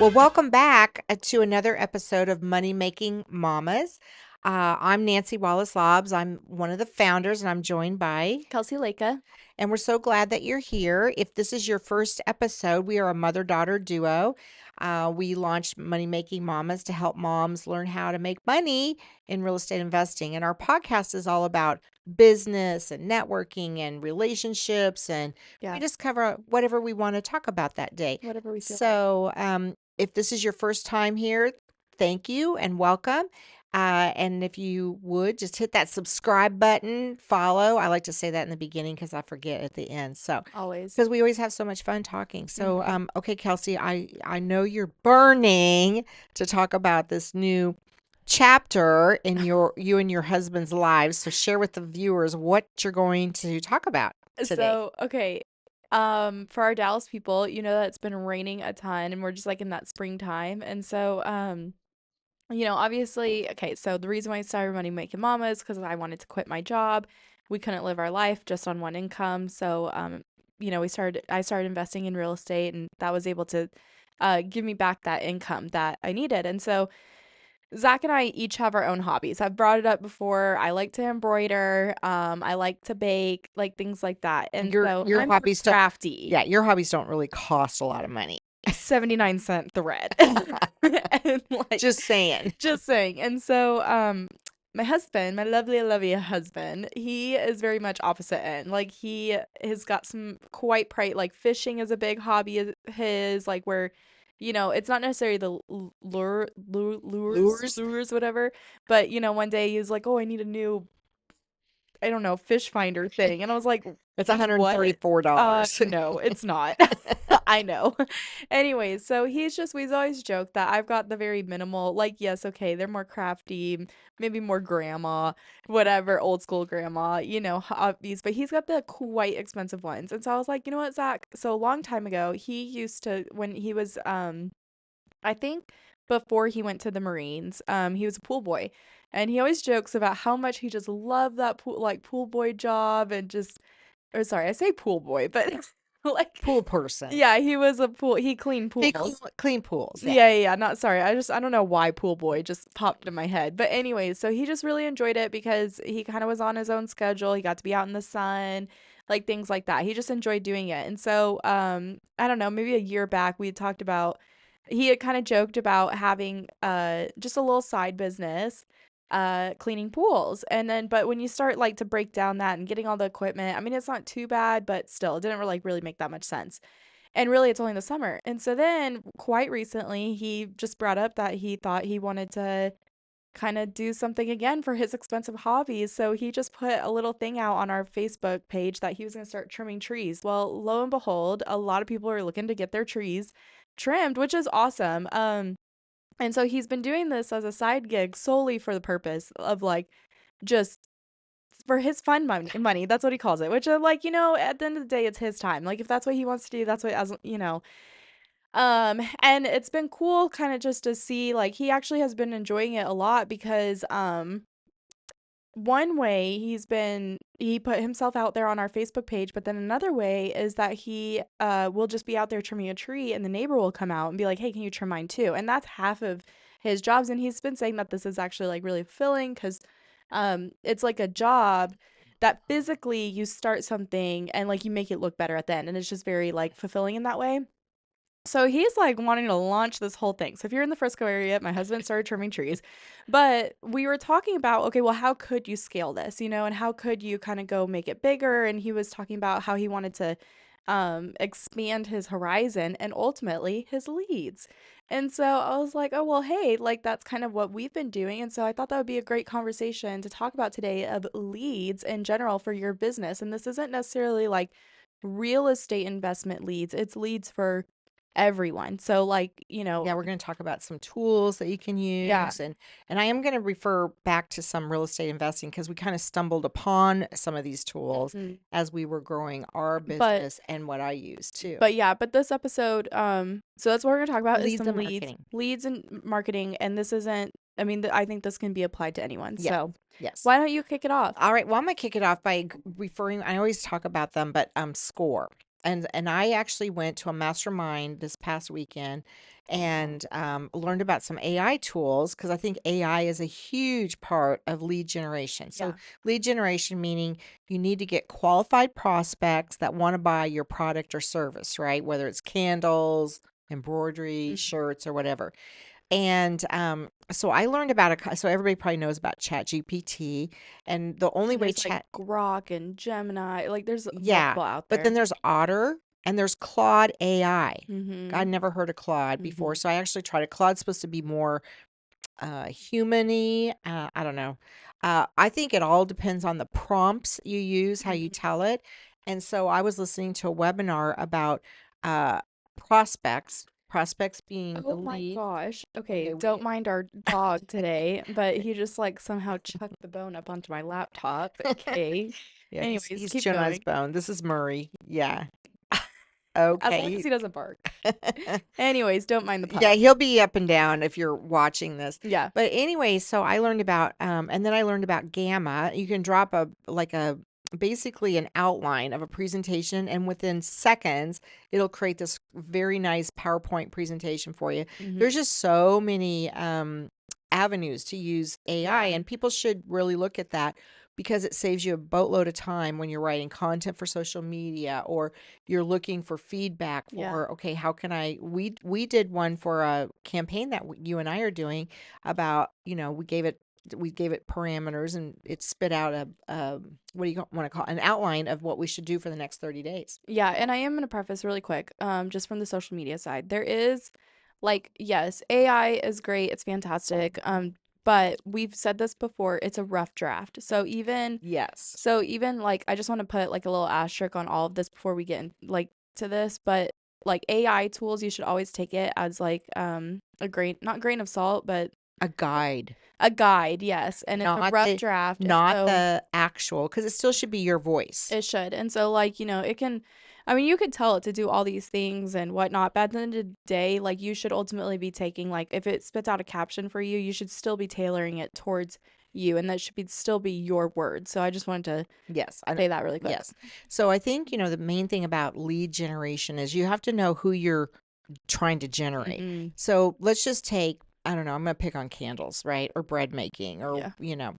Well, welcome back to another episode of Money Making Mamas. I'm Nancy Wallace Lobbs. I'm one of the founders, and I'm joined by, Kelsey Laka. and we're so glad that you're here. If this is your first episode, we are a mother daughter duo. We launched Money Making Mamas to help moms learn how to make money in real estate investing. And our podcast is all about business and networking and relationships. And we Yeah, just cover whatever we want to talk about that day. whatever we feel like. So, if this is your first time here, thank you and welcome. And if you would just hit that subscribe button, follow. I like to say that in the beginning because I forget at the end. So, Always. because we always have so much fun talking. So, hmm okay, Kelsey, I know you're burning to talk about this new chapter in you and your husband's lives. So, share with the viewers what you're going to talk about today. So, okay. For our Dallas people, you know that it's been raining a ton and we're just like in that springtime. And so, obviously, okay, so the reason why I started Money Making Mama is because I wanted to quit my job. We couldn't live our life just on one income. So, I started investing in real estate and that was able to give me back that income that I needed. And so, Zach and I each have our own hobbies. I've brought it up before. I like to embroider. I like to bake, like things like that. And Your so your I'm hobbies don't, crafty. yeah, your hobbies don't really cost a lot of money. 79-cent thread. And like Just saying. just saying. And so my husband, my lovely, lovely husband, he is very much opposite end. Like he has got some quite bright, like fishing is a big hobby of his, like where, it's not necessarily the lures, Lures? whatever. But, one day he was like, oh, I need a new, I don't know, fish finder thing. And I was like, It's what? $134. No, it's not. I know. Anyways, so we've always joked that I've got the very minimal, like, yes, okay, they're more crafty, maybe more grandma, whatever, old school grandma, hobbies, but he's got the quite expensive ones. And so I was like, you know what, Zach? So a long time ago, he used to, when he was, I think before he went to the Marines, he was a pool boy. And he always jokes about how much he just loved that pool boy job and just, or sorry, I say pool boy, but like, Pool person. yeah, he cleaned He clean, pools. clean pools. Yeah. Yeah, not sorry. I don't know why pool boy just popped in my head. But anyways, so he just really enjoyed it because he kind of was on his own schedule. He got to be out in the sun, like things like that. He just enjoyed doing it. And so, I don't know, maybe a year back we had talked about he had kind of joked about having just a little side business cleaning pools. And then but when you start like to break down that and getting all the equipment, I mean it's not too bad, but still it didn't really make that much sense. And really, it's only the summer. And so then, quite recently, he just brought up that he thought he wanted to kind of do something again for his expensive hobbies. So he just put a little thing out on our Facebook page that he was going to start trimming trees. Well, lo and behold, a lot of people are looking to get their trees trimmed, which is awesome. And so he's been doing this as a side gig solely for the purpose of like just for his fun money. That's what he calls it. Which, like, at the end of the day, it's his time. Like, if that's what he wants to do, that's what, as and it's been cool, kind of just to see. Like, he actually has been enjoying it a lot because, one way he put himself out there on our Facebook page, but then another way is that he will just be out there trimming a tree, and the neighbor will come out and be like, "Hey, can you trim mine too?" And that's half of his jobs, and he's been saying that this is actually like really fulfilling because it's like a job that physically you start something and like you make it look better at the end, and it's just very like fulfilling in that way. So he's like wanting to launch this whole thing. So if you're in the Frisco area, my husband started trimming trees. But we were talking about, okay, well, how could you scale this, and how could you kind of go make it bigger? And he was talking about how he wanted to expand his horizon and ultimately his leads. And so I was like, oh, well, hey, like that's kind of what we've been doing. And so I thought that would be a great conversation to talk about today of leads in general for your business. And this isn't necessarily like real estate investment leads, it's leads for everyone. So like, Yeah, we're going to talk about some tools that you can yeah. use, and I am going to refer back to some real estate investing because we kind of stumbled upon some of these tools Mhm. as we were growing our But business and what I use too. but this episode, so that's what we're gonna talk about is Leads some and marketing. leads and marketing, and this isn't. I mean, I think this can be applied to anyone. Yes. So Yes. why don't you kick it off? All right. Well, I'm going to kick it off by referring, I always talk about them, but SCORE. And I actually went to a mastermind this past weekend and learned about some AI tools because I think AI is a huge part of lead generation. So, Yeah. lead generation meaning you need to get qualified prospects that want to buy your product or service, right? Whether it's candles, embroidery, Mhm. shirts, or whatever. And so I learned about so everybody probably knows about Chat GPT, and the only And way there's like Chat, Grok and Gemini, like there's yeah, multiple out but then there. there's Otter and there's Claude AI. I Mhm. never heard of Claude before, Mhm. so I actually tried it. Claude's supposed to be more human-y. I don't know. I think it all depends on the prompts you use, how you Mhm. tell it. And so I was listening to a webinar about uh, prospects being the Oh my lead. gosh. Okay, Okay, don't mind our dog today, but he just like somehow chucked the bone up onto my laptop. Okay. yeah, Anyways, he's keep chewing on his going. bone. This is Murray. Yeah. As long as Okay. he doesn't bark. Anyways, don't mind the Yeah, pup. he'll be up and down if you're watching this. Yeah. But anyway, so I learned about and then I learned about Gamma. You can drop a like a basically an outline of a presentation and within seconds it'll create this very nice PowerPoint presentation for you. There's Mhm. just so many avenues to use AI Yeah. and people should really look at that because it saves you a boatload of time when you're writing content for social media or you're looking for feedback Yeah. for, okay, how can I we did one for a campaign that you and I are doing about, we gave it parameters and it spit out a what do you want to call an outline of what we should do for the next 30 days. Yeah, and I am gonna preface really quick, just from the social media side. There is like, yes, AI is great, it's fantastic. But we've said this before, it's a rough draft. Yes. So even like I just want to put like a little asterisk on all of this before we get in, like to this, but like AI tools, you should always take it as like a grain, not grain of salt, but A guide, a guide, yes. And it's a not rough the draft, and not so the actual because it still should be your voice. it should. And so like, it can, I mean, you could tell it to do all these things and whatnot, but at the end of the day, like you should ultimately be taking like if it spits out a caption for you, you should still be tailoring it towards you, and that should be still be your words. So I just wanted to Yes, I know. say that really quick. Yes. So I think, the main thing about lead generation is you have to know who you're trying to generate. Mhm. So let's just take, I don't know, I'm going to pick on candles, right? Or bread making or, Yeah.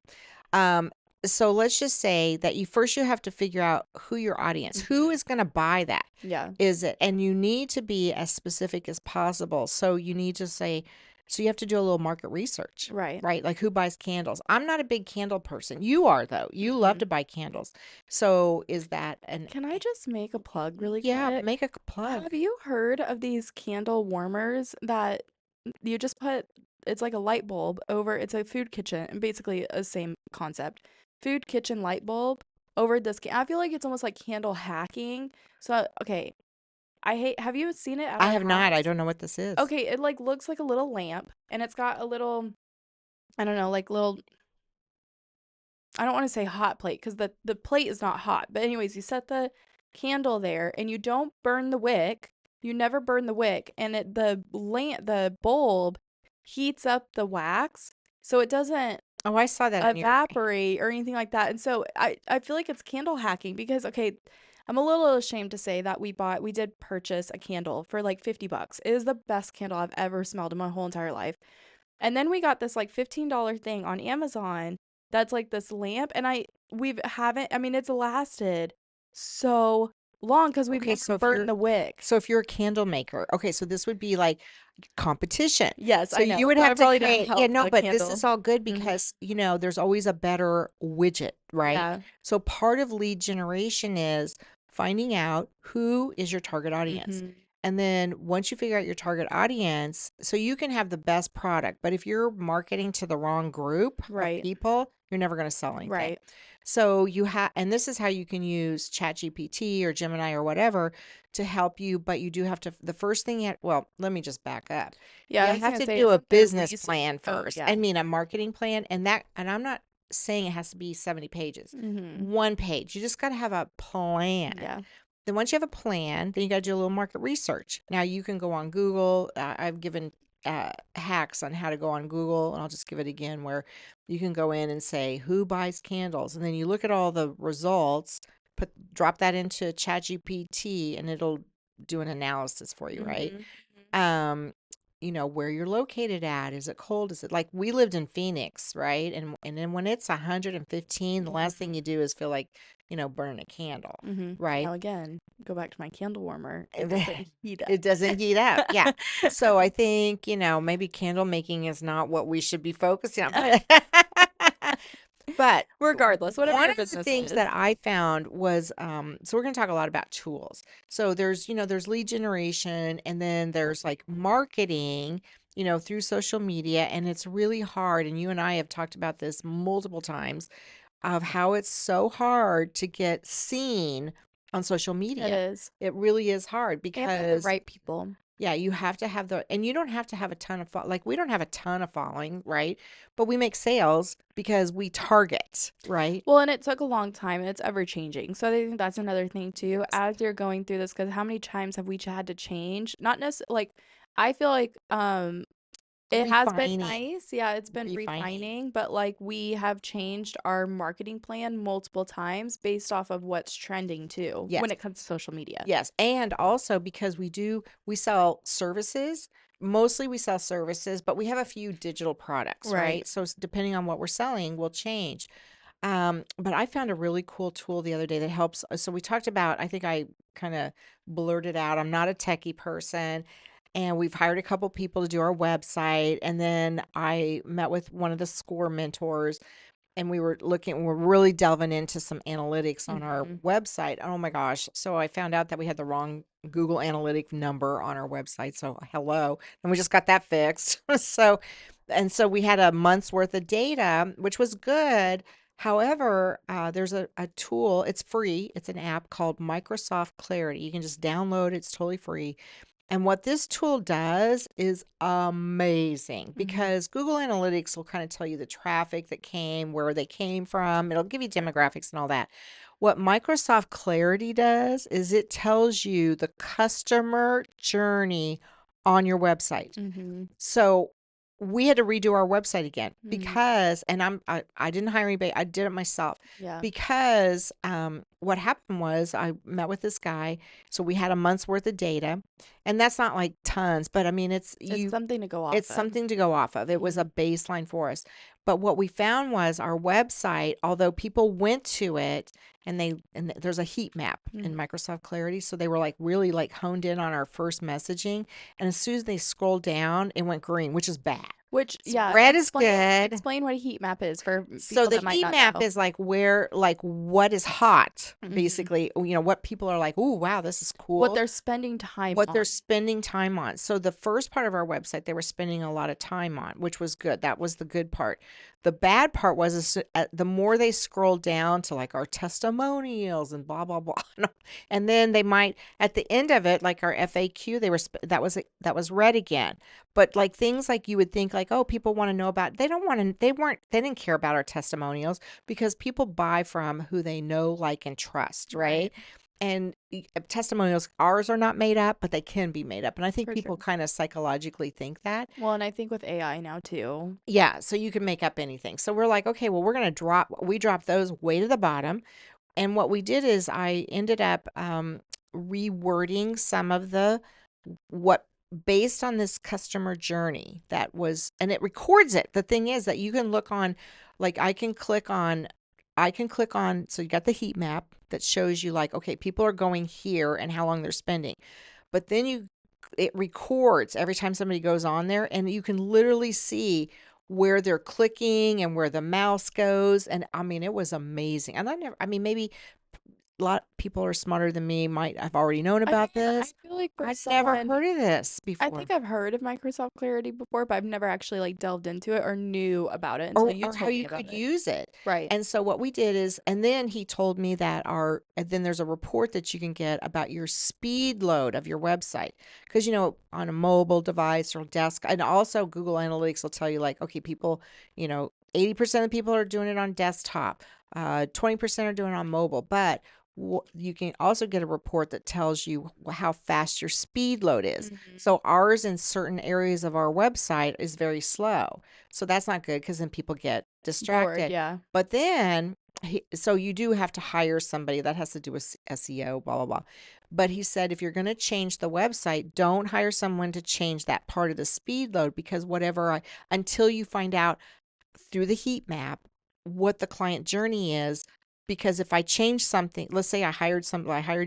um, so let's just say that you have to figure out who your audience, who Mhm. is going to buy that. Yeah. Is it? And you need to be as specific as possible. So you need to say, so you have to do a little market research, Right. right? Like who buys candles? I'm not a big candle person. You are though. You love Mhm. to buy candles. So is that an Can I just make a plug really yeah, quick? make a plug. Have you heard of these candle warmers that you just put, it's like a light bulb over, it's a food kitchen, and basically a same concept. Food kitchen light bulb over this. I feel like it's almost like candle hacking. So, okay, have you seen it at I our have not. I house? don't know what this is. Okay, it like looks like a little lamp and it's got a little, I don't know, like little, I don't want to say hot plate because the plate is not hot. But anyways, you set the candle there and you don't burn the wick. You never burn the wick, and the bulb heats up the wax so it doesn't Oh, I saw that on your evaporate or anything like that. And so I feel like it's candle hacking because okay, I'm a little ashamed to say that we did purchase a candle for like 50 bucks. It is the best candle I've ever smelled in my whole entire life. And then we got this like $15 thing on Amazon that's like this lamp, and we've haven't I mean it's lasted so long because we've Okay, never burnt the wick. so if you're a candle maker, okay, so this would be like competition. Yes, So I know. you would So I have to probably didn't create, yeah, help no, the but this is candle. all good Mhm. because, there's always a better widget, right? Yeah. So part of lead generation is finding out who is your target audience. Mhm. And then once you figure out your target audience, so you can have the best product, but if you're marketing to the wrong group of Right. people, you're never going to sell anything. Right. So and this is how you can use ChatGPT or Gemini or whatever to help you, but you do have to, the first thing well, let me just back up. Yeah, You I was have gonna to say do a isn't there business research? plan Oh, first. I yeah. mean, a marketing plan, and I'm not saying it has to be 70 pages. Mhm. One page. You just got to have a plan. Yeah. Then once you have a plan, then you got to do a little market research. Now you can go on Google. I've given hacks on how to go on Google, and I'll just give it again where you can go in and say who buys candles, and then you look at all the results drop that into ChatGPT and it'll do an analysis for you, right? Mhm. Um, where you're located at. Is it cold? Is it like we lived in Phoenix, right? And then when it's 115, the last thing Mhm. you do is feel like, burn a candle, Mhm. right? Now again, go back to my candle warmer. It And doesn't heat up. it doesn't heat up. Yeah. So I think, maybe candle making is not what we should be focusing on. But Regardless, whatever one your of the business things that is. I found was, so we're going to talk a lot about tools. So there's lead generation, and then there's like marketing, through social media. And it's really hard. And you and I have talked about this multiple times of how it's so hard to get seen on social It media. is. It really is hard You have to have the because right people. yeah, you have to have and you don't have to have a ton of, like, we don't have a ton of following, right? But we make sales because we target, right? Well, and it took a long time and it's ever changing. So I think that's another thing too. Yes. As you're going through this, because how many times have we had to change? Not necessarily like I feel like it has been Refining, nice. Yeah, it's been refining. refining, but like we have changed our marketing plan multiple times based off of what's trending too Yes. when it comes to social media. Yes. And also because we sell services. Mostly we sell services, but we have a few digital products, Right. right? So depending on what we're selling will change. But I found a really cool tool the other day that helps. So we talked about, I think I kind of blurted out, I'm not a techie person. And we've hired a couple people to do our website. And then I met with one of the score mentors and we're really delving into some analytics on our Mhm. website. Oh my gosh. So I found out that we had the wrong Google Analytic number on our website. So hello. And we just got that fixed. So we had a month's worth of data, which was good. However, there's a tool, it's free. It's an app called Microsoft Clarity. You can just download it, it's totally free. And what this tool does is amazing Mhm. because Google Analytics will kind of tell you the traffic that came, where they came from. It'll give you demographics and all that. What Microsoft Clarity does is it tells you the customer journey on your website. Mhm. So we had to redo our website again Mhm. because, and I didn't hire anybody. I did it myself Yeah. because what happened was I met with this guy. So we had a month's worth of data, and that's not like tons, but I mean It's something to go off it's of. something to go off of. It was a Mhm. baseline for us. But what we found was our website, although people went to it there's a heat map in Mhm. Microsoft Clarity, so they were like really like honed in on our first messaging, and as soon as they scrolled down, it went green, which is bad. Which, So yeah, red is explain good. explain what a heat map is for So people the that might heat not map know. is like what is hot, Mhm. basically, what people are like, "Ooh, wow, this is What cool." they're spending time What they're on. spending time on. So the first part of our website, they were spending a lot of time on, which was good. That was the good part. The bad part was the more they scrolled down to like our testimonials and blah blah blah, and then they might at the end of it, like our FAQ, that was red again. But like things like you would think like, oh, people want to know about. They don't want to. They didn't care about our testimonials because people buy from who they know, like, and trust, Right. right? And testimonials, ours are not made up, but they can be made up. And I think For sure. people kind of psychologically think that. Well, and I think with AI now too. Yeah, so you can make up anything. So we're like, okay, well, we drop those way to the bottom. And what we did is I ended up rewording some of what based on this customer journey that was, and it records it. The thing is that you can look on, like I can click on, so you got the heat map that shows you like, okay, people are going here and how long they're spending. But then it records every time somebody goes on there and you can literally see where they're clicking and where the mouse goes. And I mean, it was amazing. And I mean, maybe a lot of people are smarter than me, might have already known I about mean, I this. feel like for I'd never someone, heard of this I before. think I've heard of Microsoft Clarity before, but I've never actually like delved into it or knew about it until you Or how told me you about could it. use it. Right. And so what we did is, and then he told me that and then there's a report that you can get about your speed load of your website. Because, on a mobile device or desk, and also Google Analytics will tell you like, okay, people, 80% of people are doing it on desktop, 20% are doing it on mobile, but you can also get a report that tells you how fast your speed load is. Mhm. So ours in certain areas of our website is very slow. So that's not good because then people get Bored, distracted. yeah. But then So you do have to hire somebody that has to do with SEO, blah, blah, blah. But he said if you're going to change the website, don't hire someone to change that part of the speed load because until you find out through the heat map what the client journey is. Because if I change something, let's say I hired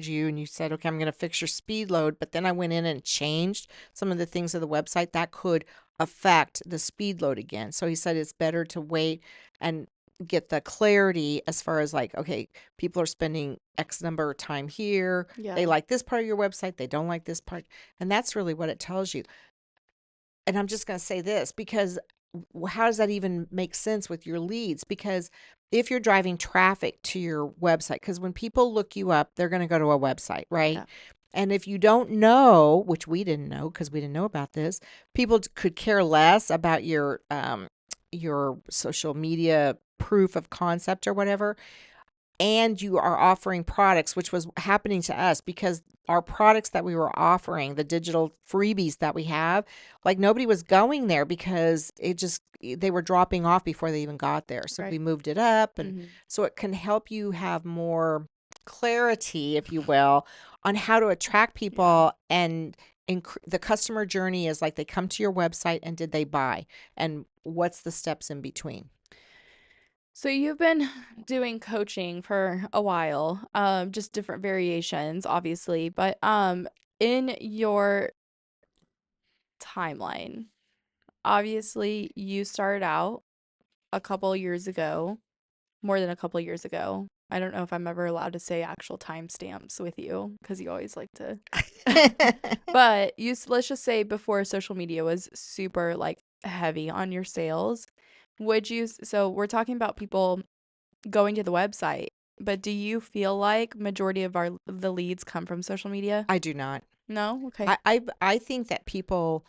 you and you said, okay, I'm going to fix your speed load, but then I went in and changed some of the things of the website that could affect the speed load again. So he said it's better to wait and get the clarity as far as like, okay, people are spending X number of time here. Yeah. They like this part of your website. They don't like this part. And that's really what it tells you. And I'm just going to say this because how does that even make sense with your leads? Because if you're driving traffic to your website, because when people look you up, they're going to go to a website, right? Yeah. And if you don't know, which we didn't know because we didn't know about this, people could care less about your social media proof of concept or whatever, and you are offering products, which was happening to us because our products that we were offering, the digital freebies that we have, like nobody was going there because they were dropping off before they even got there. So Right. we moved it up. And Mhm. so it can help you have more clarity, if you will, on how to attract Yeah. people. And the customer journey is like they come to your website and did they buy? And what's the steps in between? So you've been doing coaching for a while, just different variations, obviously, but in your timeline, obviously you started out a couple years ago, more than a couple years ago. I don't know if I'm ever allowed to say actual timestamps with you because you always like to. But let's just say before social media was super like heavy on your sales, so we're talking about people going to the website, but do you feel like majority of the leads come from social media? I do not. No? Okay. I think that people,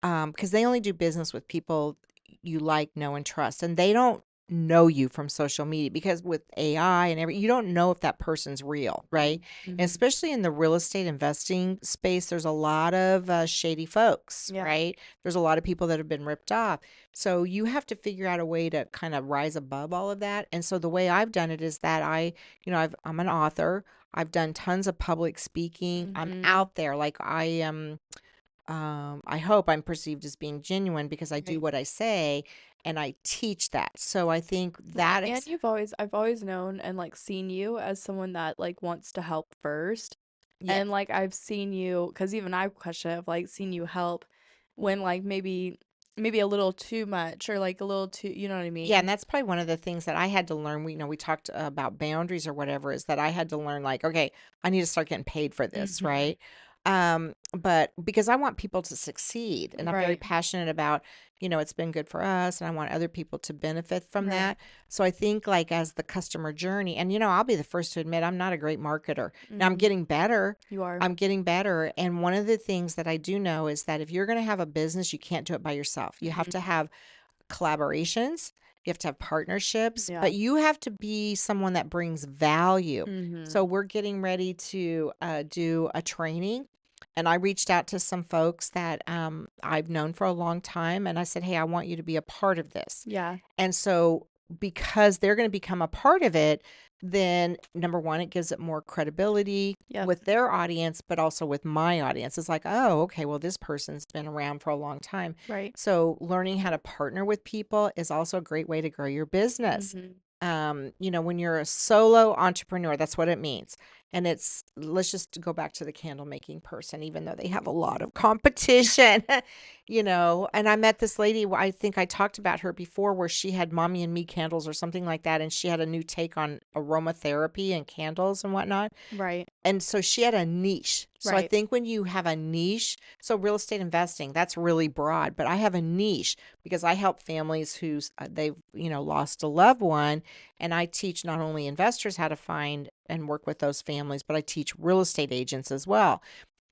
because they only do business with people you like, know, and trust, and they don't know you from social media because with AI and you don't know if that person's real, right? And Mhm. especially in the real estate investing space, there's a lot of shady folks, Yeah. right? There's a lot of people that have been ripped off. So you have to figure out a way to kind of rise above all of that. And so the way I've done it is that I'm an author. I've done tons of public speaking. I'm Mhm. out there. Like I am, I hope I'm perceived as being genuine because I do Right. what I say and I teach that. So I think Well, that, and I've always known and like seen you as someone that like wants to help first. yes. And like I've seen you, because even I question it, I've like seen you help when like maybe a little too much or like a little too, you know what I Yeah, mean? and that's probably one of the things that I had to learn. We talked about boundaries or whatever, is that I had to learn like, okay, I need to start getting paid for this, Mhm. right? But because I want people to succeed and I'm very Right. passionate about, it's been good for us and I want other people to benefit from Right. that. So I think like as the customer journey, and I'll be the first to admit I'm not a great marketer. Now I'm Mhm. getting better. You are. I'm getting better. And one of the things that I do know is that if you're going to have a business, you can't do it by yourself. You have Mhm. to have collaborations, you have to have partnerships, Yeah. but you have to be someone that brings value. So Mhm. we're getting ready to do a training. And I reached out to some folks that I've known for a long time. And I said, hey, I want you to be a part of this. Yeah. And so, because they're going to become a part of it, then number one, it gives it more credibility Yep. with their audience, but also with my audience. It's like, oh, okay, well, this person's been around for a long time. Right. So, learning how to partner with people is also a great way to grow your business. Mhm. When you're a solo entrepreneur, that's what it means. And let's just go back to the candle making person, even though they have a lot of competition, And I met this lady, I think I talked about her before, where she had mommy and me candles or something like that. And she had a new take on aromatherapy and candles and whatnot. Right. And so she had a niche. So I Right. think when you have a niche, so real estate investing, that's really broad, but I have a niche because I help families they've, lost a loved one, and I teach not only investors how to find and work with those families, but I teach real estate agents as well.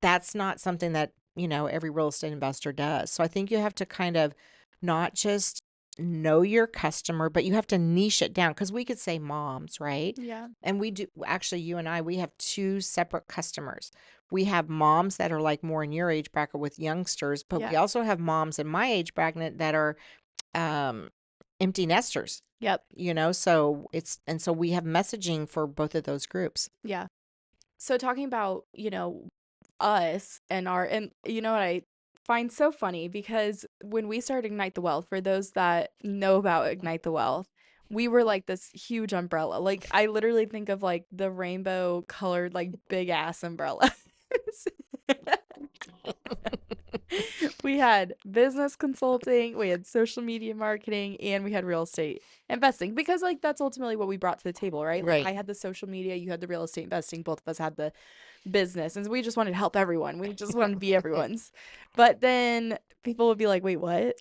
That's not something that, every real estate investor does. So I think you have to kind of not just know your customer, but you have to niche it down because we could say moms, right? Yeah. And we do actually, you and I, we have two separate customers. We have moms that are like more in your age bracket with youngsters, but Yeah. we also have moms in my age bracket that are um empty nesters, Yep. so so we have messaging for both of those groups. Yeah. So talking about, us and you know what I find so funny, because when we started Ignite the Wealth, for those that know about Ignite the Wealth, we were like this huge umbrella. Like I literally think of like the rainbow colored like big ass umbrella. We had business consulting, we had social media marketing, and we had real estate investing, because like that's ultimately what we brought to the table, right? Like Right. I had the social media, you had the real estate investing, both of us had the business, and so we just wanted to help everyone. We just wanted to be everyone's. But then people would be like, "Wait, what?"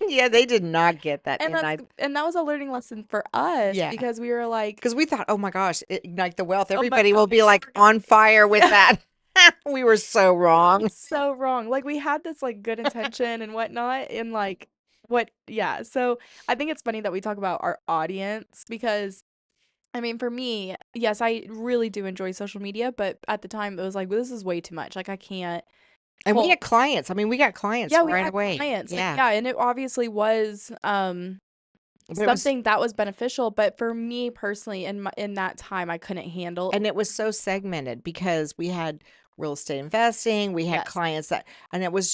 Yeah, they did not get that. And And that's I, and that was a learning lesson for us, yeah, because we were like, because we thought, oh my gosh, Ignite the Wealth, "Oh my everybody will be gosh." like on fire with Yeah. that. We were so wrong. So wrong. Like we had this like good intention and whatnot, and like what yeah. So I think it's funny that we talk about our audience, because I mean, for me, yes, I really do enjoy social media, but at the time it was like, well, this is way too much. Like I can't And we pull. had clients. I mean, we got clients Yeah, we right had away. clients. And Yeah. yeah, and it obviously was But it was, something that was beneficial, but for me personally in that time I couldn't handle. and it was so segmented because we had real estate investing, we had Yes. clients that, and it was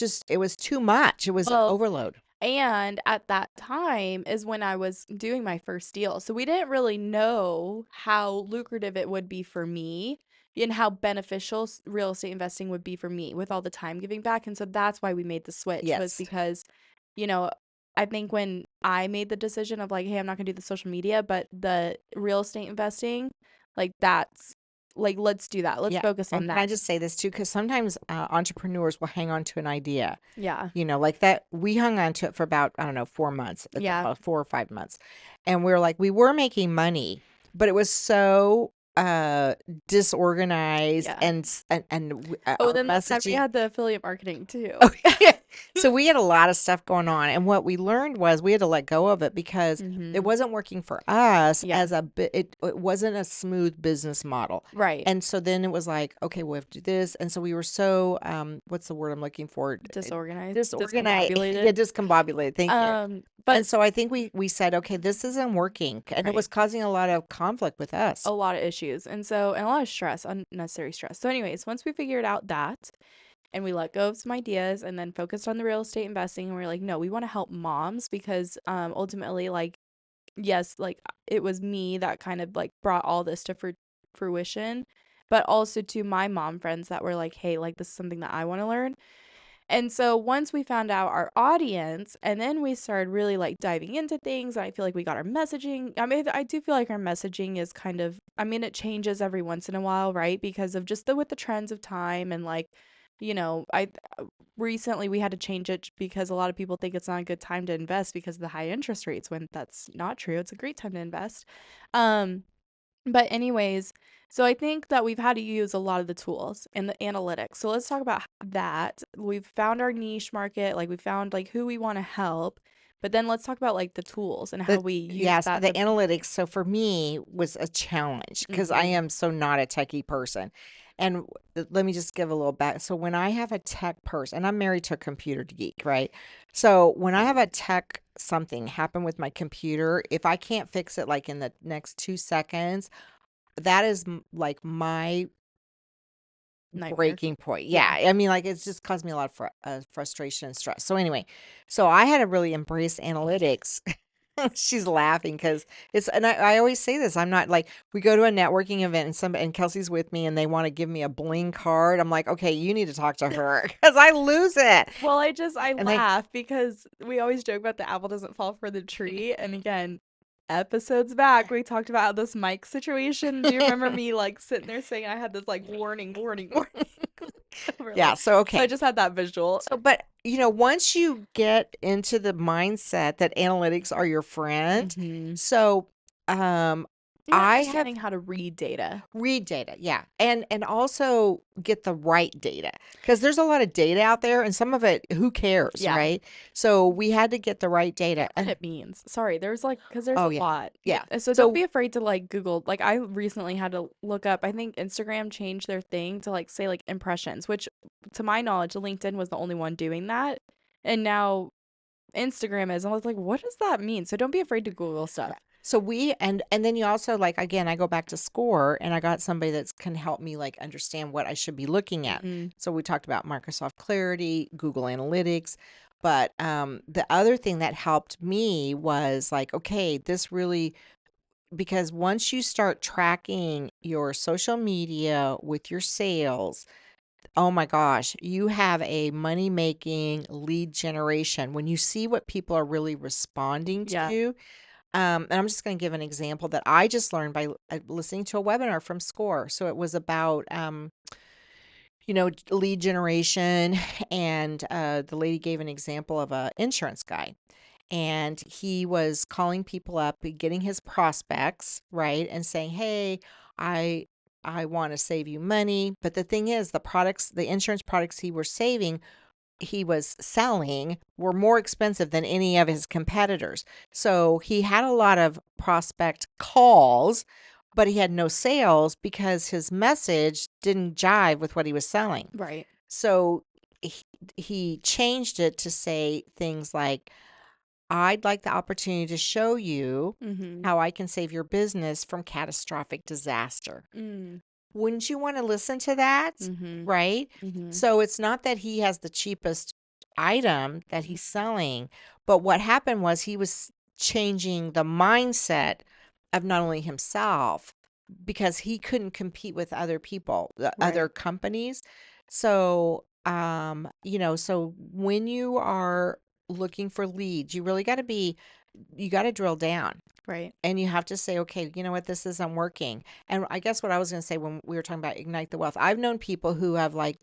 too much. It was Well, overload. and at that time is when I was doing my first deal. So we didn't really know how lucrative it would be for me and how beneficial real estate investing would be for me with all the time giving back. And so that's why we made the switch, was Yes. because, you know, I think when I made the decision of like, hey, I'm not going to do the social media, but the real estate investing, like that's like, let's do that. Let's Yeah. focus And on can I that. just say this too? Because sometimes entrepreneurs will hang on to an idea, Yeah. like that. We hung on to it for about, I don't know, 4 months, Yeah. 4 or 5 months. And we are like, we were making money, but it was so disorganized Yeah. and Oh, our then that time we messaging. had the affiliate marketing too. Oh, yeah. So we had a lot of stuff going on, and what we learned was we had to let go of it because it Mhm. wasn't working for us Yeah. as a bit. It wasn't a smooth business model, Right. and so then it was like, okay, we have to do this, and so we were so what's the word I'm looking for? Disorganized, Disorganized, discombobulated. yeah, discombobulated. Thank you. But And so I think we said, okay, this isn't working, and it right. was causing a lot of conflict with us. A lot of issues. And a lot of stress, unnecessary stress. So anyways, once we figured out that and we let go of some ideas and then focused on the real estate investing, and we are like, no, we want to help moms, because ultimately, like, yes, like it was me that kind of like brought all this to fruition, but also to my mom friends that were like, hey, like this is something that I want to learn. And so once we found out our audience, and then we started really like diving into things, I feel like we got our messaging. I mean, I do feel like our messaging is kind of, I mean, it changes every once in a while, right? Because of just with the trends of time, and like, I recently we had to change it because a lot of people think it's not a good time to invest because of the high interest rates, when that's not true. It's a great time to invest. Um, but anyways, so I think that we've had to use a lot of the tools and the analytics. So let's talk about that. We've found our niche market, like we found like who we want to help. But then let's talk about like the tools and how The we use Yes, that the to. analytics, so for me, was a challenge because I Mhm. am so not a techie person. And let me just give a little back. So when I have a tech person, and I'm married to a computer geek, right? So when I have a tech something happen with my computer, if I can't fix it like in the next 2 seconds, that is like my Nightmare. breaking point. Yeah. Yeah. I mean, like it's just caused me a lot of frustration and stress. So anyway, so I had to really embrace analytics. She's laughing because I always say this. I'm not like, we go to a networking event and Kelsey's with me and they want to give me a bling card. I'm like, okay, you need to talk to her because I lose it. Well, I And they, laugh because we always joke about the apple doesn't fall for the tree. And again, episodes back, we talked about this mic situation. Do you remember me like sitting there saying I had this like warning, warning, warning over yeah. like, So, so I okay. just had that visual. So, but once you get into the mindset that analytics are your friend, Mm-hmm. so, um, And I have understanding how to read data. read data, yeah, and also get the right data because there's a lot of data out there, and some of it, who cares, Yeah. right? So we had to get the right data, What it means. Sorry, there's like, because there's oh a yeah, lot. yeah. So don't So be afraid to like Google. Like I recently had to look up, I think Instagram changed their thing to like say like impressions, which to my knowledge, LinkedIn was the only one doing that. And now Instagram is. I was like, what does that mean? So don't be afraid to Google Yeah. stuff. So we and then you also like again, I go back to SCORE and I got somebody that's can help me like understand what I should be looking at. Mm-hmm. So we talked about Microsoft Clarity, Google Analytics, but the other thing that helped me was like, okay, this really because once you start tracking your social media with your sales, oh my gosh, you have a money making lead generation. When you see what people are really responding Yeah. to, and I'm just going to give an example that I just learned by listening to a webinar from SCORE. So it was about, lead generation, and the lady gave an example of a insurance guy, and he was calling people up, getting his prospects right, and saying, "Hey, I." I want to save you money. But the thing is, the insurance products he was selling were more expensive than any of his competitors. So he had a lot of prospect calls, but he had no sales because his message didn't jive with what he was selling. Right. So he, he changed it to say things like, I'd like the opportunity to show you Mm-hmm. how I can save your business from catastrophic disaster. Mm. Wouldn't you wanna listen to that? Mm-hmm. Right? Mm-hmm. So it's not that he has the cheapest item that he's selling, but what happened was he was changing the mindset of not only himself, because he couldn't compete with other people, the other Right. companies. So, so when you are looking for leads, you gotta drill down. Right. And you have to say, okay, you know what, this isn't working. And I guess what I was going to say when we were talking about Ignite the Wealth, I've known people who have like,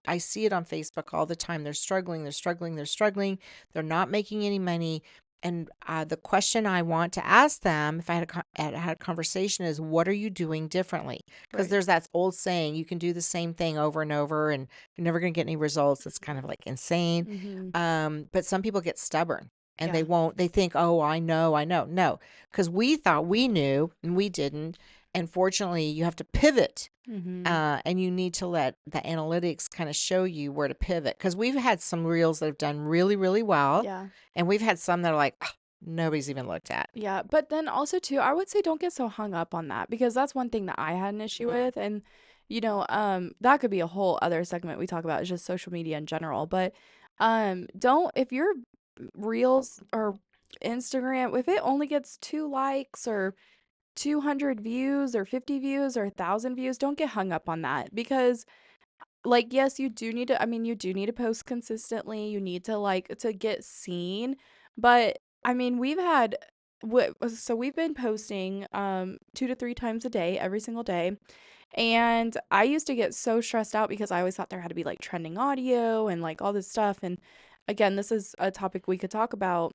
I see it on Facebook all the time. They're struggling, they're struggling, they're struggling. They're not making any money. And the question I want to ask them, if I had a conversation, is what are you doing differently? Because Right. there's that old saying, you can do the same thing over and over and you're never going to get any results. It's kind of like insane. Mm-hmm. But some people get stubborn and Yeah. they think, oh, I know. No, because we thought we knew and we didn't. And fortunately, you have to pivot, Mm-hmm. and you need to let the analytics kind of show you where to pivot. Because we've had some reels that have done really, really well, Yeah. and we've had some that are like, "Ugh, nobody's even looked at." Yeah, but then also too, I would say don't get so hung up on that because that's one thing that I had an issue with, and that could be a whole other segment we talk about is just social media in general. But don't if your reels or Instagram, if it only gets 2 likes or 200 views or 50 views or 1,000 views, don't get hung up on that because like yes, you do need to, I mean, you do need to post consistently. You need to like to get seen, but I mean, we've been posting 2 to 3 times a day every single day. And I used to get so stressed out because I always thought there had to be like trending audio and like all this stuff, and again, this is a topic we could talk about.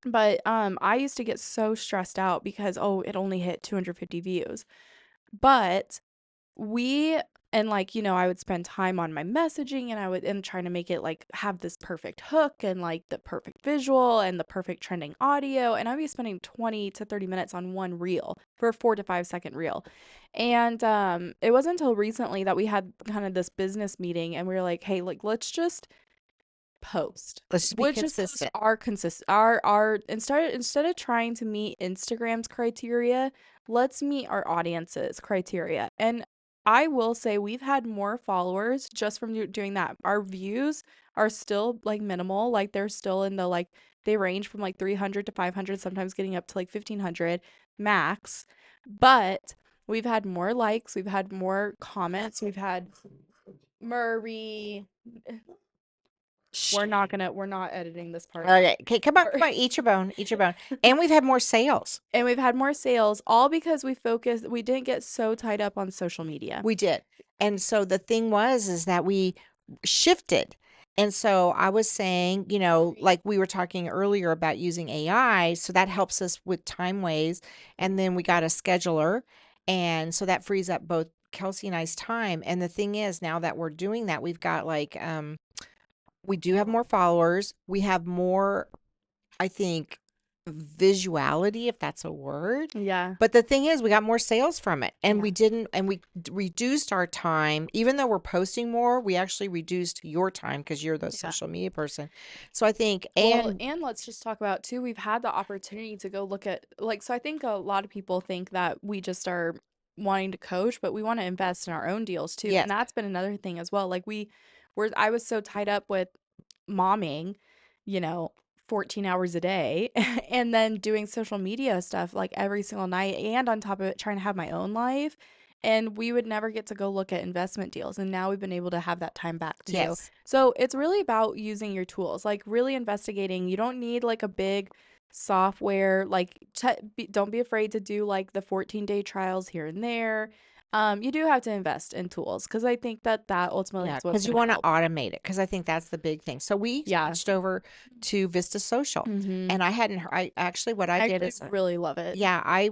But I used to get so stressed out because it only hit 250 views. But we and like, I would spend time on my messaging and trying to make it like have this perfect hook and like the perfect visual and the perfect trending audio. And I'd be spending 20 to 30 minutes on one reel for a 4 to 5 second reel. And it wasn't until recently that we had kind of this business meeting and we were like, hey, like let's just post. Let's just be We'll just post consistent. our instead of trying to meet Instagram's criteria, let's meet our audience's criteria. And I will say we've had more followers just from doing that. Our views are still like minimal, like they're still in the like they range from like 300 to 500, sometimes getting up to like 1,500 max. But we've had more likes, we've had more comments, we've had Murray. Shh. We're not editing this part out. Okay, okay, come on, eat your bone, eat your bone. And we've had more sales. And we've had more sales all because we didn't get so tied up on social media. We did. And so the thing was is that we shifted. And so I was saying, like we were talking earlier about using AI, so that helps us with time ways. And then we got a scheduler. And so that frees up both Kelsey and I's time. And the thing is, now that we're doing that, we've got like we do have more followers. We have more, I think, visuality, if that's a word. Yeah. But the thing is, we got more sales from it, and Yeah. we didn't, and we reduced our time. Even though we're posting more, we actually reduced your time because you're the Yeah. social media person. So I think, Well, and and let's just talk about too, we've had the opportunity to go look at like so I think a lot of people think that we just are wanting to coach, but we want to invest in our own deals too. yes, And that's been another thing as well. Like I was so tied up with momming, you know, 14 hours a day and then doing social media stuff like every single night and on top of it trying to have my own life. And we would never get to go look at investment deals. And now we've been able to have that time back too. yes, So it's really about using your tools, like really investigating. You don't need like a big software, like don't be afraid to do like the 14-day trials here and there. You do have to invest in tools because I think that that ultimately yeah, is what's because you going to want to help. automate it. Because I think that's the big thing. So we Yeah. switched over to Vista Social, Mm-hmm. and I hadn't. I actually, what I I did actually is, really love it. yeah,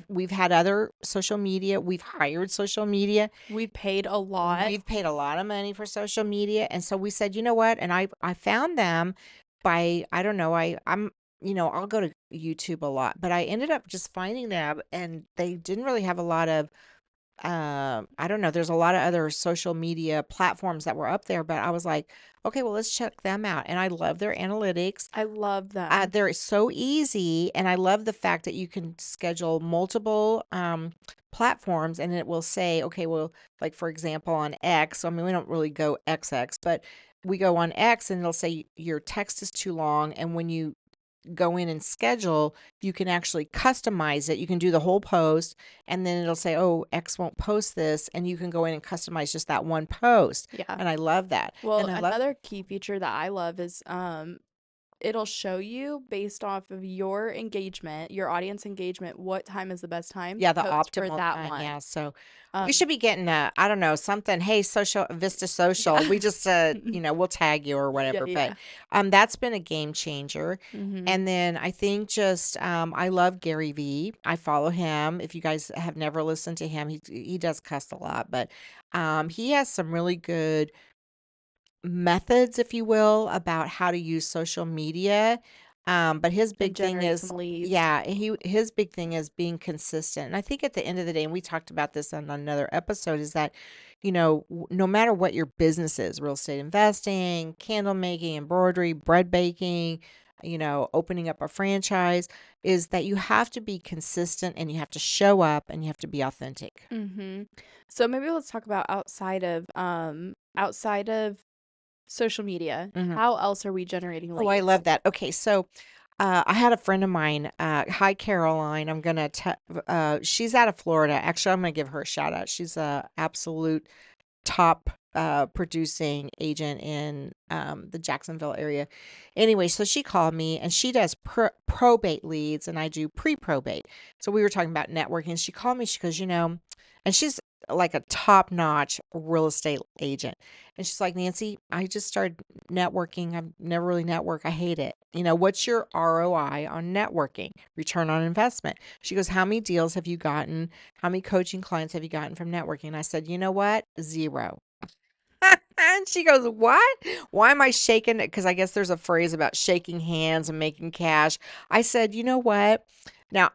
we've had other social media. We've hired social media. We paid a lot. We've paid a lot of money for social media, and so we said, you know what? And I found them by, I don't know, I'm, I'll go to YouTube a lot, but I ended up just finding them, and they didn't really have a lot of, I don't know, there's a lot of other social media platforms that were up there, but I was like, okay, well, let's check them out. And I love their analytics. I love them. They're so easy, and I love the fact that you can schedule multiple platforms, and it will say, okay, well, like for example, on X. I mean, we don't really go XX, but we go on X, and it'll say your text is too long, and when you go in and schedule, you can actually customize it. You can do the whole post, and then it'll say, oh, X won't post this, and you can go in and customize just that one post. Yeah. And I love that, Well, and I love, another key feature that I love is it'll show you based off of your engagement, your audience engagement, what time is the best time to yeah, the post for optimal that time, month. yeah, so we Um, should be getting a, I don't know, something, "Hey, social Vista Social," yeah. we just, we'll tag you or Yeah, whatever, but, yeah. that's been a game changer, Mhm. and then I think just, I love Gary Vee. I follow him. If you guys have never listened to him, he does cuss a lot, but, he has some really good methods, if you will, about how to use social media. But his And big thing generate is, some leads. yeah, his big thing is being consistent. And I think at the end of the day, and we talked about this on another episode, is that, no matter what your business is, real estate investing, candle making, embroidery, bread baking, opening up a franchise, is that you have to be consistent, and you have to show up, and you have to be authentic. Mhm. So maybe let's talk about outside of social media. Mhm. How else are we generating Oh, I leads? love that. Okay, so I had a friend of mine. Hi, Caroline. She's out of Florida. Actually, I'm gonna give her a shout out. She's a absolute top producing agent in the Jacksonville area. Anyway, so she called me, and she does probate leads, and I do pre-probate. So we were talking about networking. She called me. She goes, and she's like a top notch real estate agent. And she's like, Nancy, I just started networking. I've never really networked. I hate it. What's your ROI on networking? Return on investment. She goes, how many deals have you gotten? How many coaching clients have you gotten from networking? And I said, you know what? Zero. And she goes, what? Why am I shaking it? Because I guess there's a phrase about shaking hands and making cash. I said, you know what? Now,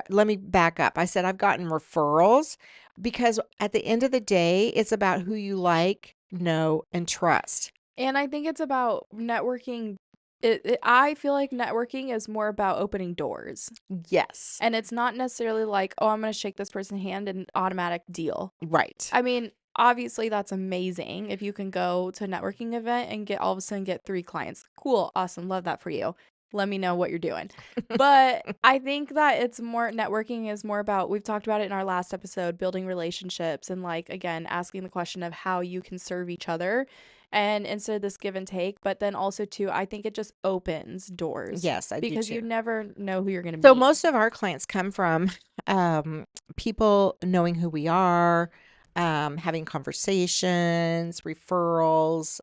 let me back up. I said, I've gotten referrals because at the end of the day, it's about who you like, know, and trust. And I think it's about networking. I feel like networking is more about opening doors. Yes. And it's not necessarily like, oh, I'm going to shake this person's hand and automatic deal. Right. I mean, obviously that's amazing if you can go to a networking event and get all of a sudden get 3 clients. Cool, awesome, love that for you. Let me know what you're doing. But I think that it's more networking is more about we've talked about it in our last episode, building relationships and like again asking the question of how you can serve each other and instead of this give and take, but then also too, I think it just opens doors Yes, I do because you too. never know who you're going to So meet. most of our clients come from people knowing who we are, having conversations, referrals,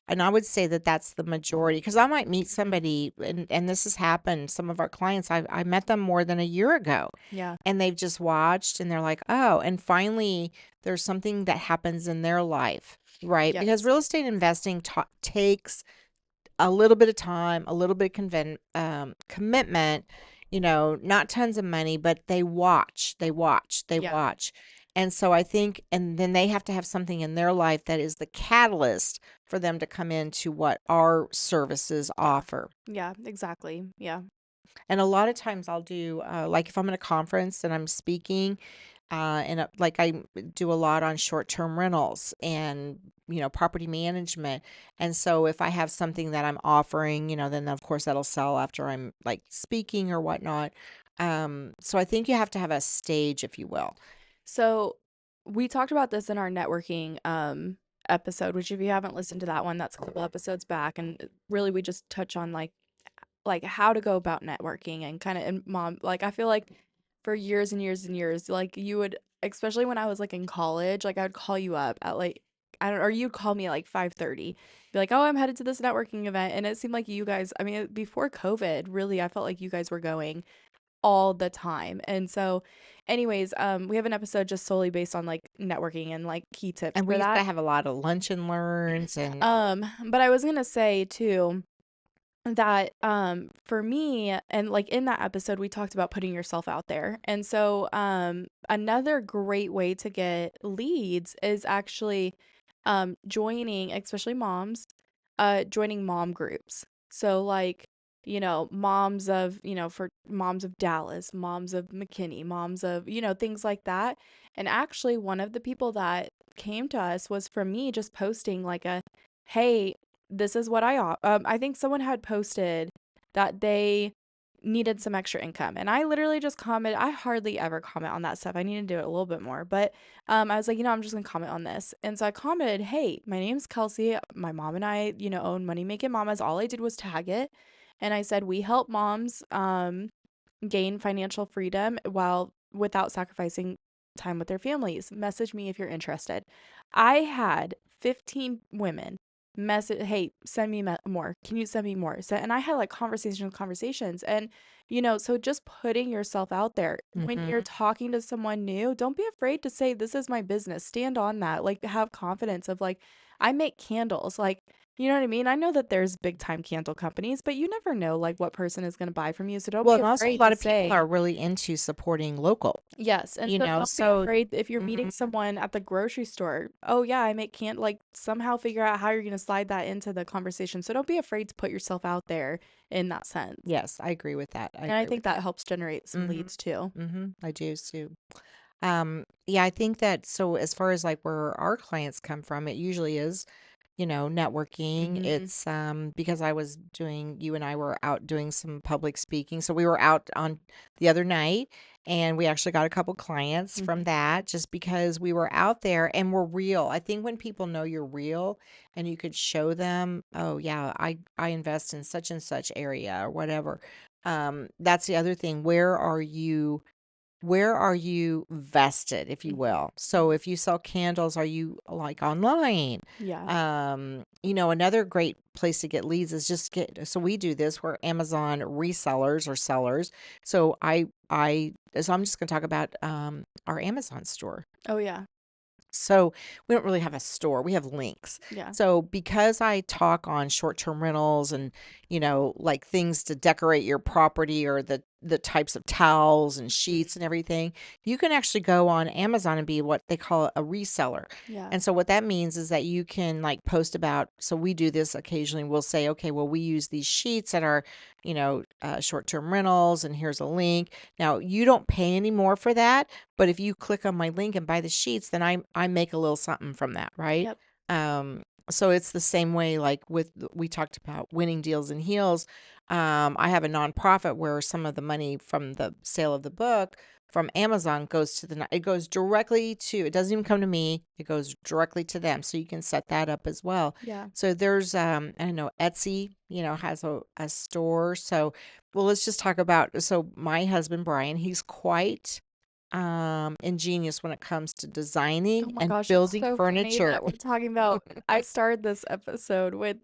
and I would say that that's the majority because I might meet Mhm. somebody, and this has happened. Some of our clients, I met them more than a year ago, Yeah. and they've just watched, and they're like, oh, and finally there's something that happens in their life, right? Because Yes. real estate investing takes a little bit of time, a little bit of commitment, not tons of money, but they watch, they watch, they Yeah. watch. And so I think, and then they have to have something in their life that is the catalyst for them to come into what our services Yeah. offer. Yeah, exactly. Yeah. And a lot of times I'll do, like if I'm in a conference and I'm speaking, like I do a lot on short-term rentals and, property management. And so if I have something that I'm offering, then of course that'll sell after I'm like speaking or whatnot. So I think you have to have a stage, if you will. So we talked about this in our networking episode, which if you haven't listened to that one, that's a couple episodes back. And really we just touch on like how to go about networking and kind of and mom like I feel like for years and years and years, like you would especially when I was like in college, like I would call you up at like I don't or you'd call me at like 5:30. Be like, "Oh, I'm headed to this networking event." And it seemed like you guys, I mean, before COVID, really I felt like you guys were going all the time. And so anyways, we have an episode just solely based on like networking and like key tips And we for used to that. have a lot of lunch and learns and But I was going to say too that for me and like in that episode we talked about putting yourself out there. And so another great way to get leads is actually joining, especially moms, joining mom groups. So like, moms of, for moms of Dallas, moms of McKinney, moms of, things like that. And actually one of the people that came to us was from me just posting like a, hey, this is what I think someone had posted that they needed some extra income. And I literally just commented. I hardly ever comment on that stuff. I need to do it a little bit more. But I was like, I'm just gonna comment on this. And so I commented, hey, my name's Kelsey. My mom and I, own Money Making Mamas. All I did was tag it. And I said, we help moms gain financial freedom while without sacrificing time with their families. Message me if you're interested. I had 15 women message, hey, send me more. Can you send me more? So, and I had like conversations. And, so just putting yourself out there when you're mhm. talking to someone new, don't be afraid to say, this is my business. Stand on that. Like, have confidence of like, I make candles. Like, you know what I mean? I know that there's big time candle companies, but you never know like what person is going to buy from you. So don't Well, be and also a afraid lot to of people say, are really into supporting local, yes. And so don't be so afraid if you're meeting mhm. someone at the grocery store. Oh yeah, I make can't like somehow figure out how you're going to slide that into the conversation. So don't be afraid to put yourself out there in that sense. Yes, I agree with that. I And I agree think with that that. helps generate some Mhm. leads too. Mhm. I do too. Yeah, I think that so as far as like where our clients come from, it usually is, networking. Mhm. It's because I was doing you and I were out doing some public speaking. So we were out on the other night and we actually got a couple clients from Mhm. that just because we were out there and we're real. I think when people know you're real and you could show them, oh yeah, I invest in such and such area or whatever. That's the other thing. Where are you vested, if you Mhm. will? So Mhm. if you sell candles, are you like online? Yeah. Another great place to get leads is just so we do this, we're Amazon resellers or sellers. So I'm just going to talk about our Amazon store. Oh yeah. So we don't really have a store. We have links. Yeah. So because I talk on short-term rentals and, like things to decorate your property or the types of towels and Mhm. sheets and everything, you can actually go on Amazon and be what they call a reseller. Yeah. And so what that means is that you can like post about, so we do this occasionally. We'll say, okay, well, we use these sheets that are, short-term rentals and here's a link. Now, you don't pay any more for that, but if you click on my link and buy the sheets, then I make a little something from that, right? Yep. Um, so it's the same way like we talked about winning deals and heels. I have a nonprofit where some of the money from the sale of the book from Amazon goes to it goes directly to, it doesn't even come to me. It goes directly to them. So you can set that up as well. Yeah. So there's I don't know, Etsy, has a store. So well, let's just talk about, so my husband Brian, he's quite ingenious when it comes to Oh designing my and gosh, it's building so funny furniture. that we're talking about I started this episode with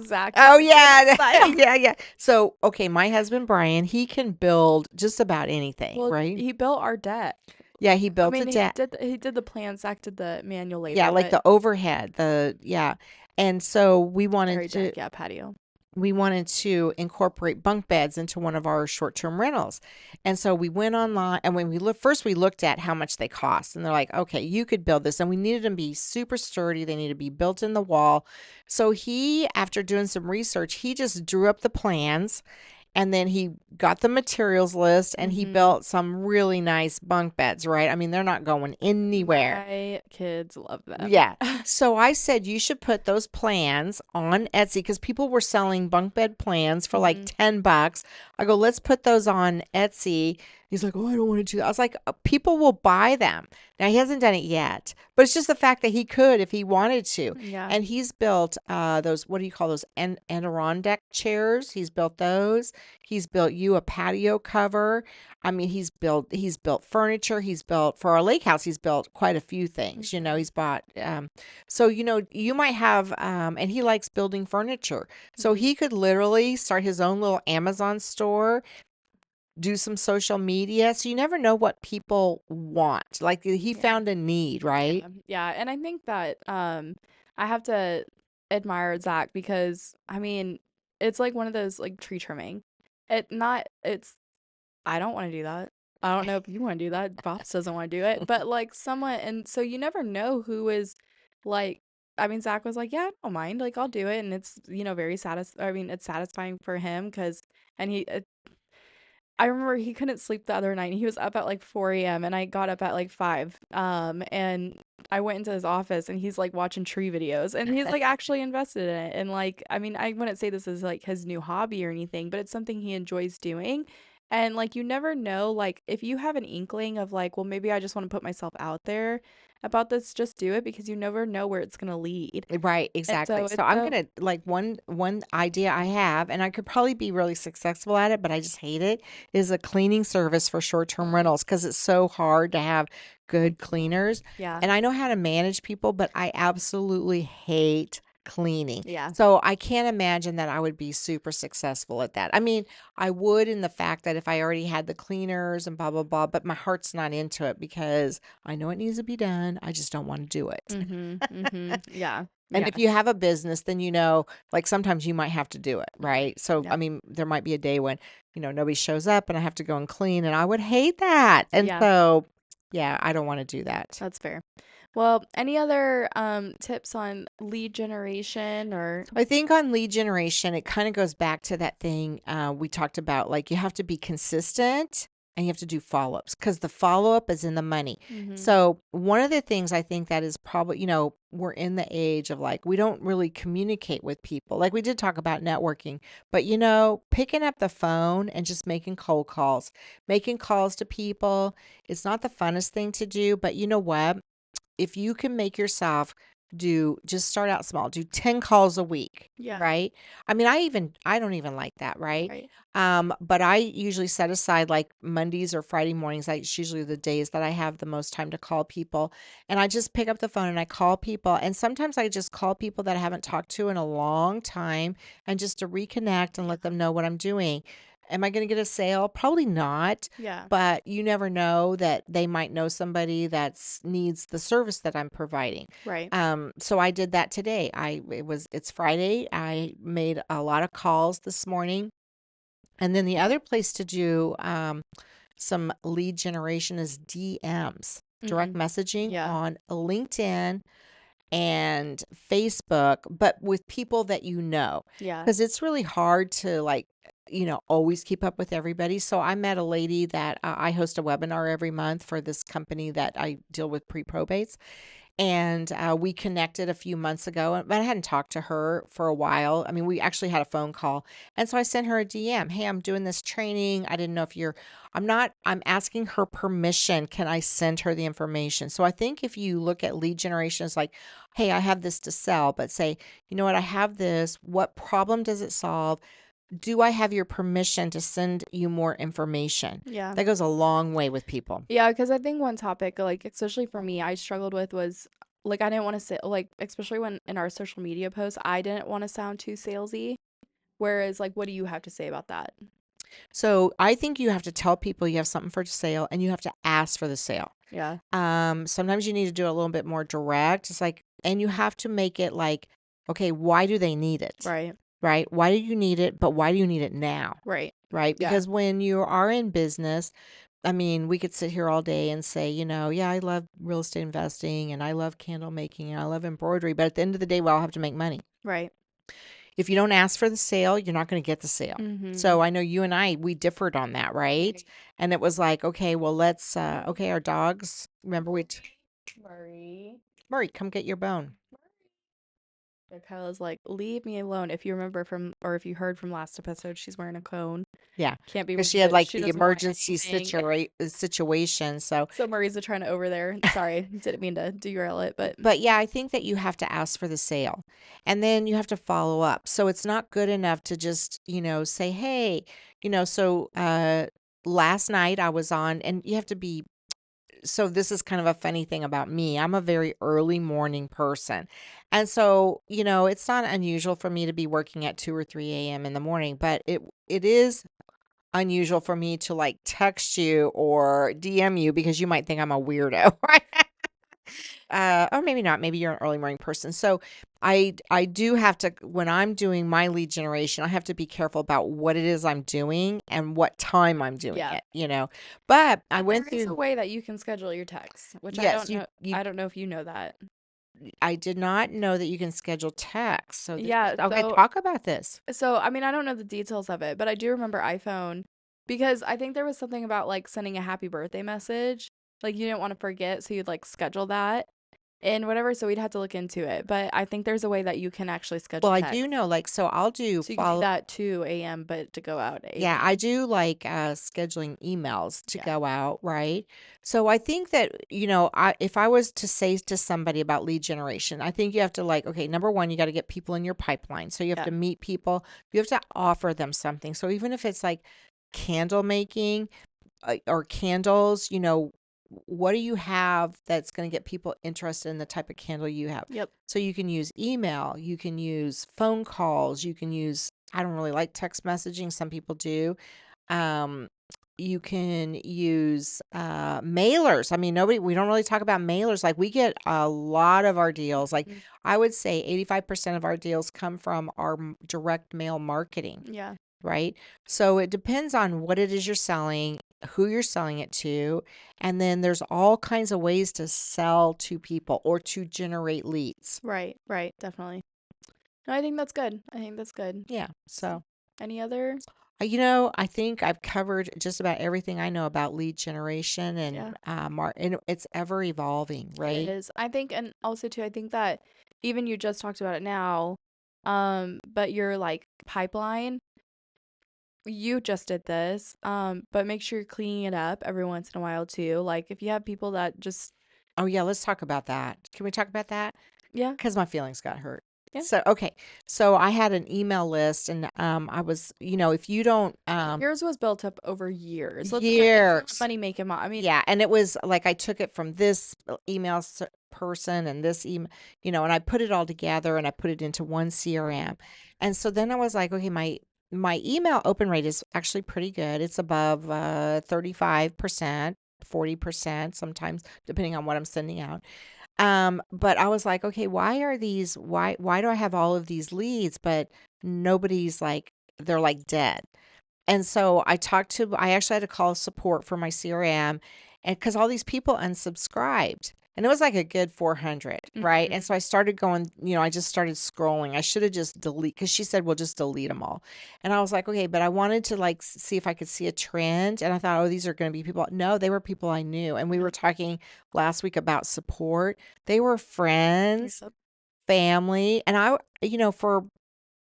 Zach Oh making a yeah. style. Yeah, yeah. So, okay, my husband Brian, he can build just about anything, Well, right? he built our deck. Yeah, he I built a mean, he deck. did he did the plan, Zach did the manual Yeah, labor, like but the overhead, yeah. And so we wanted sorry, to deck, yeah, patio. we wanted to incorporate bunk beds into one of our short-term rentals. And so we went online, and when we looked first, we looked at how much they cost, and they're like, okay, you could build this. And we needed them to be super sturdy. They needed to be built in the wall. So he, after doing some research, he just drew up the plans, and then he got the materials list, and he Mm-hmm. built some really nice bunk beds, right? I mean, they're not going anywhere. My kids love them. Yeah. So I said you should put those plans on Etsy because people were selling bunk bed plans for like Mm-hmm. $10. I go, let's put those on Etsy. He's like, oh, I don't want to do that. I was like, people will buy them. Now he hasn't done it yet, but it's just the fact that he could if he wanted to. Yeah. And he's built those, what do you call those? Adirondack chairs. He's built those. He's built you a patio cover. I mean, he's built furniture. He's built for our lake house. He's built quite a few things. Mm-hmm. He's bought. So you might have, and he likes building furniture. So Mm-hmm. he could literally start his own little Amazon store, do some social media. So you never know what people want. Like he Yeah. found a need, right? Yeah. Yeah. And I think that I have to admire Zach because I mean, it's like one of those like tree trimming. It's I don't want to do that. I don't know if you want to do that. Pops doesn't want to do it. But like someone and so you never know who is like I mean, Zach was like, yeah, I don't mind. Like, I'll do it. And it's, very I mean, it's satisfying for him because, and I remember he couldn't sleep the other night. He was up at like 4 a.m. and I got up at like 5. And I went into his office and he's like watching tree videos and he's like actually invested in it. And like, I mean, I wouldn't say this is like his new hobby or anything, but it's something he enjoys doing. And like, you never know, like, if you have an inkling of like, well, maybe I just want to put myself out there about this, just do it because you never know where it's going to lead. Right, And exactly. so So it's I'm so, gonna like one idea I have, and I could probably be really successful at it, but I just hate it, is a cleaning service for short-term mm, rentals because it's so hard to have good cleaners. yeah, And I know how to manage people, but I absolutely hate cleaning. yeah. So I can't imagine that I would be super successful at that. I mean, I would in the fact that if I already had the cleaners and blah blah blah, but my heart's not into it because I know it needs to be done. I just don't want to do it. Mm-hmm. Mm-hmm. Yeah. And if Yeah. you have a business, then like sometimes you might have to do it, Mm-hmm. right? So, I Yep. mean, there might be a day when, nobody shows up and I have to go and clean, and I would hate that. And Yeah. so, yeah, I don't want to do that. That's fair. Well, any other tips on lead generation or I think on lead generation, it kind of goes back to that thing we talked about. Like you have to be consistent and you have to do follow ups because the follow up is in the money. mm-hmm. So, one of the things I think that is probably, we're in the age of like, we don't really communicate with people. Like we did talk about networking, but, picking up the phone and just making calls to people. It's not the funnest thing to do, but you know what? If you can make yourself just start out small, do 10 calls a week, Yeah. right? I mean, I don't even like that, right? Right. But I usually set aside like Mondays or Friday mornings. It's usually the days that I have the most time to call people. And I just pick up the phone and I call people. And sometimes I just call people that I haven't talked to in a long time and just to reconnect and let Yeah. them know what I'm doing. Am I going to get a sale? Probably not, Yeah. but you never know that they might know somebody that needs the service that I'm providing. Right. So I did that today. It's Friday. I made a lot of calls this morning. And then the other place to do some lead generation is DMs, direct Mm-hmm. messaging Yeah. on LinkedIn and Facebook, but with people that you know, Yeah. because it's really hard to like, always keep up with everybody. So I met a lady that I host a webinar every month for this company that I deal with pre-probates. And we connected a few months ago, but I hadn't talked to her for a while. I mean, we actually had a phone call. And so I sent her a DM. Hey, I'm doing this training. I didn't know if I'm asking her permission. Can I send her the information? So I think if you look at lead generation as like, hey, I have this to sell, but say, you know what, I have this. What problem does it solve? Do I have your permission to send you more information? Yeah. That goes a long way with people. Yeah, because I think one topic, like, especially for me, I struggled with was like I didn't want to say like, especially when in our social media posts, I didn't want to sound too salesy. Whereas, like, what do you have to say about that? So I think you have to tell people you have something for sale and you have to ask for the sale. Yeah. Sometimes you need to do it a little bit more direct. It's like, and you have to make it like, okay, why do they need it? Right. right? Why do you need it? But why do you need it now? Right. Right? Yeah. Because when you are in business, I mean, we could sit here all day and say, yeah, I love real estate investing and I love candle making and I love embroidery. But at the end of the day, we all have to make money. Right. If you don't ask for the sale, you're not going to get the sale. Mhm. So I know you and I, we differed on that, right? Right. And it was like, okay, well, okay, our dogs, remember Murray. Murray, come get your bone. So Kyla's like, leave me alone. If you remember from, or if you heard from last episode, she's wearing a cone. Yeah. Can't be Because she wearing had it. like She the doesn't want emergency anything. situation. So, So Murray's trying to over there. Sorry, didn't mean to derail it, but but yeah, I think that you have to ask for the sale and then you have to follow up. So it's not good enough to just, say, hey, last night I was on, and you have to be, so this is kind of a funny thing about me. I'm a very early morning person. And so, it's not unusual for me to be working at 2 or 3 a.m. in the morning, but it is unusual for me to like text you or DM you because you might think I'm a weirdo, right? Or maybe not. Maybe you're an early morning person. So I do have to, when I'm doing my lead generation, I have to be careful about what it is I'm doing and what time I'm doing yeah. it. But I And there went is a through. way that you can schedule your texts, which I Yes, don't know. I don't know if you know that. I did not know that you can schedule text. So this Yeah. is okay. Talk about this. So I mean, I don't know the details of it, but I do remember iPhone because I think there was something about like sending a happy birthday message. Like you didn't want to forget, so you'd like schedule that and whatever. So we'd have to look into it. But I think there's a way that you can actually Well, schedule I do text. know, like, so I'll do So you could do follow. that 2 a.m., but to go out at 8 Yeah, I a.m. do like scheduling emails to Yeah. go out, right? So I think that, if I was to say to somebody about lead generation, I think you have to like, okay, number one, you got to get people in your pipeline. So you have Yeah. to meet people, you have to offer them something. So even if it's like candle making, or candles, what do you have that's going to get people interested in the type of candle you have? Yep. So you can use email, you can use phone calls, you can use, I don't really like text messaging. Some people do. Um, you can use mailers. I mean, we don't really talk about mailers. Like we get a lot of our deals. Like Mhm. I would say 85% of our deals come from our direct mail marketing, Yeah. right? So it depends on what it is you're selling, who you're selling it to, and then there's all kinds of ways to sell to people or to generate leads. Right. Right. Definitely. No, I think that's good. I think that's good. Yeah. So, So, any other? I think I've covered just about everything I know about lead generation Yeah. and and it's ever evolving, It right? is. I think, and also too, I think that even you just talked about it now, but your like pipeline, you just did this, but make sure you're cleaning it up every once in a while too. Like if you have people that just, Oh yeah, let's talk about that. Can we talk about that? yeah, Because my feelings got hurt. yeah. So, okay. So I had an email list and I was, if you don't Yours was built up over years. It's not years. money making I mean, Yeah, and it was like I took it from this person and this email, and I put it all together and I put it into one CRM. And so then I was like, okay, my email open rate is actually pretty good. It's above 35%, 40% sometimes, depending on what I'm sending out. But I was like, okay, why do I have all of these leads, but nobody's like, they're like dead. And so I actually had to call support for my CRM, and because all these people unsubscribed. And it was like a good 400, right? mhm, And so I started going, I just started scrolling. I should have just delete, because she said, well, just delete them all. And I was like, okay, but I wanted to like see if I could see a trend. And I thought, oh, these are going to be people. No, they were people I knew. And we yeah, were talking last week about support. They were friends, yep. family. And for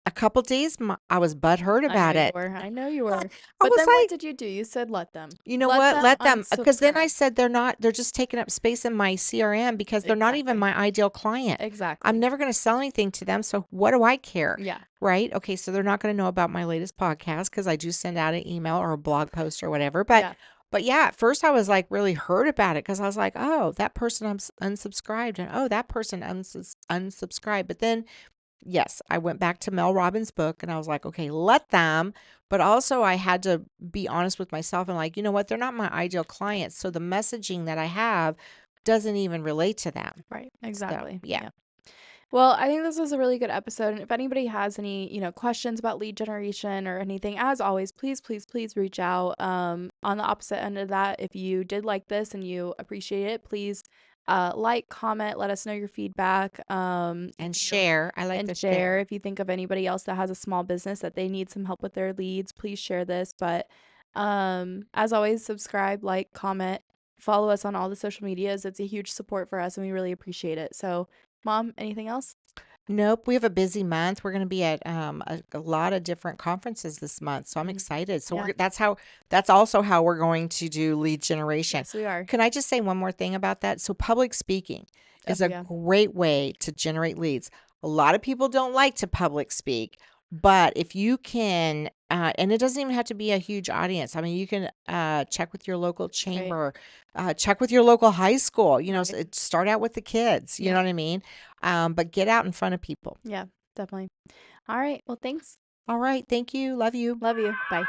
a couple days, I was butthurt I know about you it. were. I know you were. I But was then what like, did you do? You said let them. you know Let what? them Let them, because then I unsubscribe. said they're just taking up space in my CRM because they're not even Exactly. my ideal client. I'm Exactly. never going to sell anything to them. So what do I care? Yeah. Right. Okay. So they're not going to know about my latest podcast because I do send out an email or a blog post or whatever. Yeah. But yeah, at first I was like really hurt about it because I was like, oh, that person unsubscribed and oh, that person unsubscribed. But then yes, I went back to Mel Robbins' book and I was like, okay, let them. But also, I had to be honest with myself and like, you know what? They're not my ideal clients. So the messaging that I have doesn't even relate to them. Right. So, Exactly. yeah. Yeah. Well, I think this was a really good episode. And if anybody has any, questions about lead generation or anything, as always, please, please, please reach out. On the opposite end of that, if you did like this and you appreciate it, please like, comment, let us know your feedback. And share. I like And to share. share. If you think of anybody else that has a small business that they need some help with their leads, please share this. But as always, subscribe, like, comment, follow us on all the social medias. It's a huge support for us and we really appreciate it. So, Mom, anything else? Nope, we have a busy month. We're gonna be at, a lot of different conferences this month, so I'm Mhm. excited. So Yeah. that's also how we're going to do lead generation. Yes, we are. Can I just say one more thing about that? So public speaking Oh, is a yeah. great way to generate leads. A lot of people don't like to public speak, but if you can, and it doesn't even have to be a huge audience. I mean, you can, check with your local Right. chamber, check with your local high school, Right. start out with the kids, you Yeah. know what I mean? But get out in front of people. Yeah. Definitely. All right. Well, thanks. All right. Thank you. Love you. Love you. Bye.